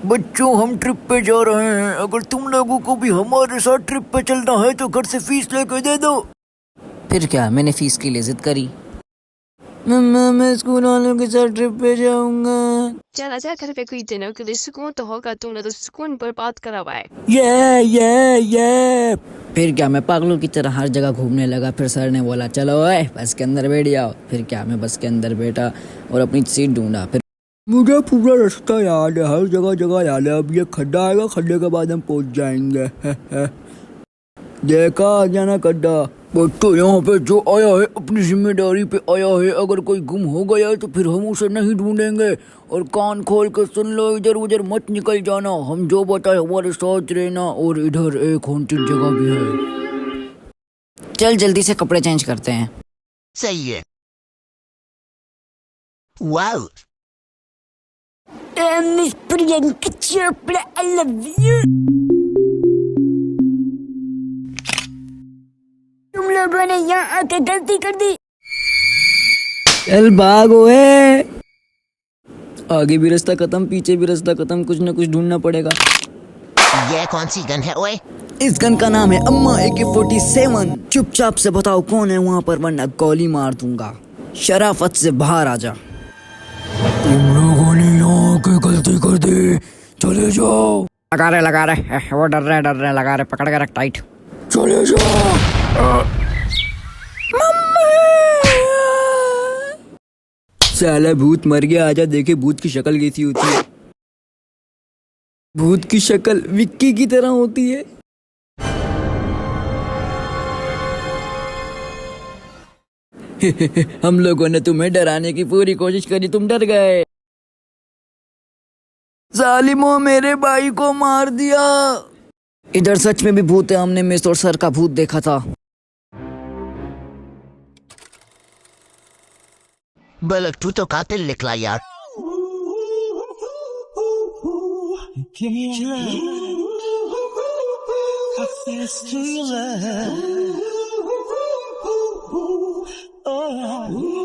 बच्चों, हम ट्रिप पे जा रहे हैं। अगर तुम लोगों को भी हमारे साथ ट्रिप पे चलना है तो घर से फीस लेके दे दो। फिर क्या, मैंने फीस की लिए जिद करी। मम्मा, मैं स्कूल वालों के साथ ट्रिप पे जाऊंगा। चल आजा, घर पे कोई दिनों के लिए सुकून तो होगा। तुमने तो सुकून बर्बाद करा हुआ है। ये फिर क्या, मैं पागलों की तरह हर जगह घूमने लगा। फिर सर ने बोला चलो ओए बस के अंदर बैठ जाओ। फिर क्या, मैं बस के अंदर बैठा और अपनी सीट ढूंढा। फिर मुझे पूरा रास्ता याद है, हर जगह जगह याद है। अब ये खड्डा आएगा, खड्डे के बाद हम पहुंच जाएंगे। देखा, आ जाना खड्डा। बच्चों, यहाँ पे जो आया है अपनी जिम्मेदारी पे आया है। अगर कोई गुम हो गया है तो फिर हम उसे नहीं ढूंढेंगे। और कान खोल कर सुन लो, इधर उधर मत निकल जाना। हम जो बताए हमारे साथ रहना। और इधर एक हॉन्टेड जगह भी है। चल जल्दी से कपड़े चेंज करते हैं। सही है। Wow, Miss Priyanka Chopra, I love you. तुम लोगों ने यहाँ आके गलती कर दी। चल भाग ओए। आगे भी रास्ता खत्म, पीछे भी रास्ता खत्म। कुछ न कुछ ढूंढना पड़ेगा। ये कौन सी गन है ओए? इस गन का नाम है अम्मा AK-47। चुपचाप से बताओ कौन है वहाँ पर, वरना गोली मार दूंगा। शराफत से बाहर आ जा। तुम लोगों ने यहाँ आके गलती कर दी, चले जाओ। लगा रहे वो डर रहे लगा रहे, पकड़ के रख टाइट। चले जाओ। साला भूत मर गया। आजा देखे भूत की शक्ल कैसी होती है। भूत की शक्ल विक्की की तरह होती है। हम लोगों ने तुम्हें डराने की पूरी कोशिश करी, तुम डर गए। जालिमों, मेरे भाई को मार दिया। इधर सच में भी भूत है। हमने मिस और सर का भूत देखा था। बलक तू तो कातिल निकला यार। Oh